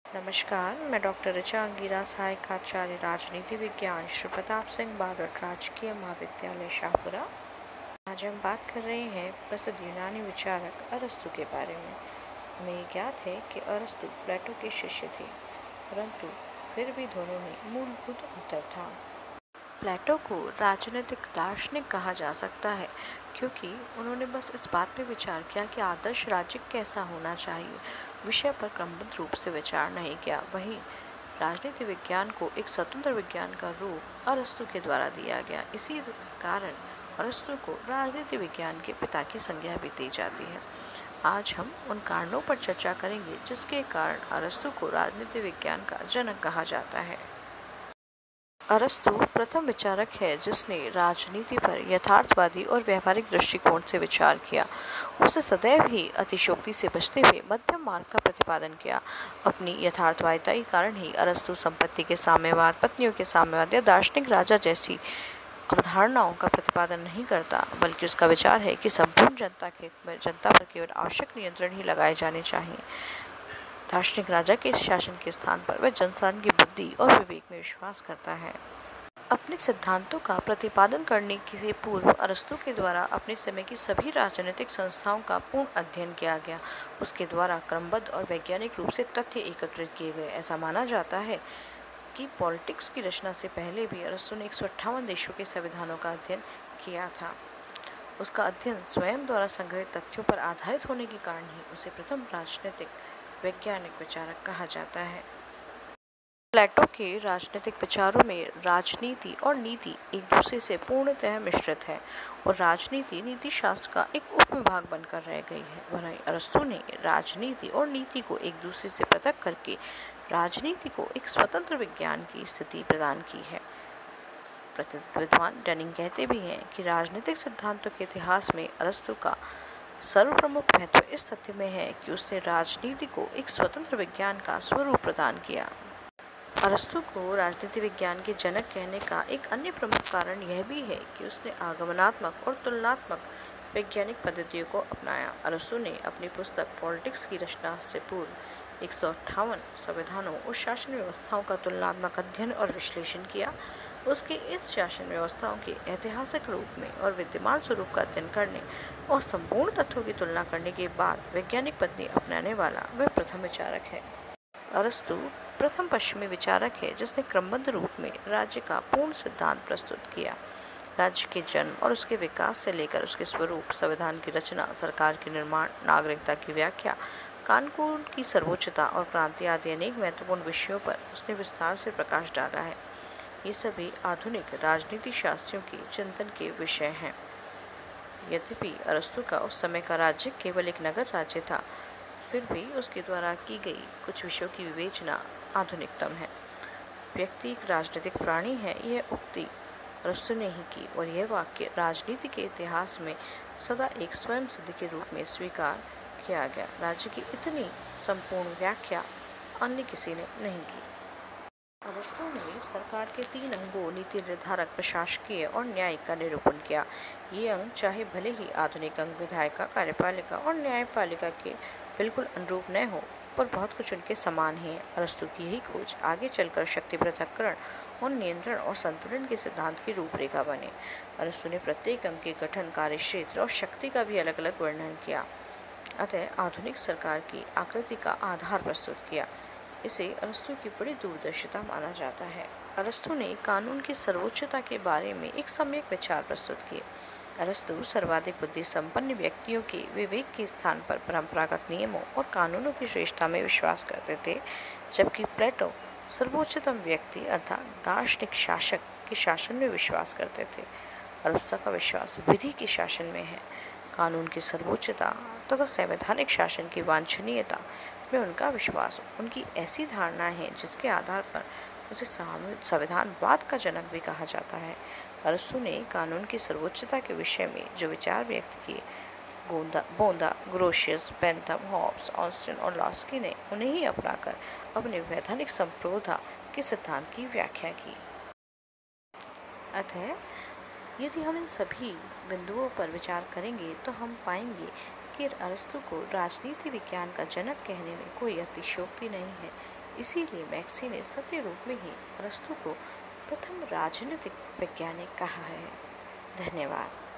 नमस्कार, मैं डॉक्टर ऋचा अंगीरा, सहायक आचार्य राजनीति विज्ञान, श्री प्रताप सिंह बारट, राजकीय महाविद्यालय शाहपुरा। आज हम बात कर रहे हैं प्रसिद्ध यूनानी विचारक अरस्तु के बारे में। हमें ये ज्ञात है कि अरस्तु प्लेटो के शिष्य थे, परंतु फिर भी दोनों में मूलभूत अंतर था। प्लेटो को राजनीतिक दार्शनिक कहा जा सकता है क्योंकि उन्होंने बस इस बात पर विचार किया कि आदर्श राज्य कैसा होना चाहिए, विषय पर क्रमबद्ध रूप से विचार नहीं किया। वहीं राजनीति विज्ञान को एक स्वतंत्र विज्ञान का रूप अरस्तु के द्वारा दिया गया। इसी कारण अरस्तु को राजनीति विज्ञान के पिता की संज्ञा भी दी जाती है। आज हम उन कारणों पर चर्चा करेंगे जिसके कारण अरस्तु को राजनीति विज्ञान का जनक कहा जाता है। अरस्तु प्रथम विचारक है जिसने राजनीति पर यथार्थवादी और व्यवहारिक दृष्टिकोण से विचार किया। उसे सदैव ही अतिशयोक्ति से बचते हुए मध्यम मार्ग का प्रतिपादन किया। अपनी यथार्थवादिता के कारण ही अरस्तु संपत्ति के साम्यवाद, पत्नियों के साम्यवाद या दार्शनिक राजा जैसी अवधारणाओं का प्रतिपादन नहीं करता, बल्कि उसका विचार है कि संपूर्ण जनता पर केवल आवश्यक नियंत्रण ही लगाए जाने चाहिए। दार्शनिक राजा के शासन के स्थान पर वह जनसाधारण की बुद्धि और विवेक में विश्वास करता है। अपने सिद्धांतों का प्रतिपादन करने से पूर्व अरस्तु के द्वारा अपने समय की सभी राजनीतिक संस्थाओं का पूर्ण अध्ययन किया गया। उसके द्वारा क्रमबद्ध और वैज्ञानिक रूप से तथ्य एकत्रित किए गए। ऐसा माना जाता है कि पॉलिटिक्स की रचना से पहले भी अरस्तु ने 158 देशों के संविधानों का अध्ययन किया था। उसका अध्ययन स्वयं द्वारा संग्रहित तथ्यों पर आधारित होने के कारण ही उसे प्रथम राजनीतिक वैज्ञानिक विचारक कहा जाता है। प्लेटो के राजनीतिक विचारों में राजनीति और नीति एक दूसरे से पूर्णतः मिश्रित है और राजनीति नीति शास्त्र का एक उपविभाग बनकर रह गई है। वहीं अरस्तु ने राजनीति और नीति को एक दूसरे से पृथक करके राजनीति को एक स्वतंत्र विज्ञान की स्थिति प्रदान की है। प्रसिद्ध विद्वान डनिंग कहते भी हैं कि राजनीतिक सिद्धांतों के इतिहास में अरस्तु का सर्वप्रमुख महत्व इस तथ्य में है कि उसने राजनीति को एक स्वतंत्र विज्ञान का स्वरूप प्रदान किया। अरस्तु को राजनीति विज्ञान के जनक कहने का एक अन्य प्रमुख कारण यह भी है कि उसने आगमनात्मक और तुलनात्मक वैज्ञानिक पद्धतियों को अपनाया। अरस्तु ने अपनी पुस्तक पॉलिटिक्स की रचना से पूर्व 158 संविधानों और शासन व्यवस्थाओं का तुलनात्मक अध्ययन और विश्लेषण किया। उसके इस शासन व्यवस्थाओं के ऐतिहासिक रूप में और विद्यमान स्वरूप का अध्ययन करने और संपूर्ण तथ्यों की तुलना करने के बाद वैज्ञानिक पद्धति अपनाने वाला वह प्रथम विचारक है। अरस्तु प्रथम पश्चिमी विचारक है जिसने क्रमबद्ध रूप में राज्य का पूर्ण सिद्धांत प्रस्तुत किया। राज्य के जन्म और उसके विकास से लेकर उसके स्वरूप, संविधान की रचना, सरकार के निर्माण, नागरिकता की व्याख्या, कानून की सर्वोच्चता और क्रांति आदि अनेक महत्वपूर्ण विषयों पर उसने विस्तार से प्रकाश डाला है। ये सभी आधुनिक राजनीति शास्त्रियों के चिंतन के विषय हैं। यद्यपि अरस्तु का उस समय का राज्य केवल एक नगर राज्य था, फिर भी उसके द्वारा की गई कुछ विषयों की विवेचना आधुनिकतम है। व्यक्ति एक राजनीतिक प्राणी है, यह उक्ति अरस्तु ने ही की और यह वाक्य राजनीति के इतिहास में सदा एक स्वयं सिद्ध के रूप में स्वीकार किया गया। राज्य की इतनी संपूर्ण व्याख्या अन्य किसी ने नहीं की। अरस्तु ने सरकार के 3 अंगों नीति निर्धारक, प्रशासकीय और न्यायिक का निरूपण किया। ये अंग चाहे भले ही आधुनिक अंग विधायिका, कार्यपालिका और न्यायपालिका के बिल्कुल अनुरूप न हो, पर बहुत कुछ उनके समान ही है। अरस्तु की यही खोज आगे चलकर शक्ति पृथक्करण और नियंत्रण और संतुलन के सिद्धांत की रूपरेखा बने। अरस्तु ने प्रत्येक अंग के गठन, कार्यक्षेत्र और शक्ति का भी अलग अलग वर्णन किया, अतः आधुनिक सरकार की आकृति का आधार प्रस्तुत किया। इसे अरस्तु की बड़ी दूरदर्शिता माना जाता है। अरस्तु ने कानून की सर्वोच्चता के बारे में एक सम्यक विचार प्रस्तुत किए। अरस्तु सर्वाधिक बुद्धि संपन्न व्यक्तियों के विवेक के स्थान पर परंपरागत नियमों और कानूनों की श्रेष्ठता में विश्वास करते थे, जबकि प्लेटो सर्वोच्चतम व्यक्ति अर्थात दार्शनिक शासक के शासन में विश्वास करते थे। अरस्तु का विश्वास विधि के शासन में है। कानून की सर्वोच्चता तथा संवैधानिक शासन की वांछनीयता में उनका विश्वास उनकी ऐसी धारणा है जिसके आधार पर उसे संविधानवाद का जनक भी कहा जाता है। अरस्तु ने कानून की सर्वोच्चता के विषय में जो विचार व्यक्त किए, बोंदा, ग्रोशियस, बेंथम, हॉब्स, ऑस्टिन और लॉस्की ने उन्हें ही अपनाकर अपने वैधानिक संप्रभुता के सिद्धांत की व्याख्या की। अतः यदि हम इन सभी बिंदुओं पर विचार करेंगे तो हम पाएंगे कि अरस्तु को राजनीति विज्ञान का जनक कहने में कोई अतिशयोक्ति नहीं है। इसीलिए मैक्सी ने सत्य रूप में ही अरस्तु को प्रथम राजनीतिक वैज्ञानिक कहा है। धन्यवाद।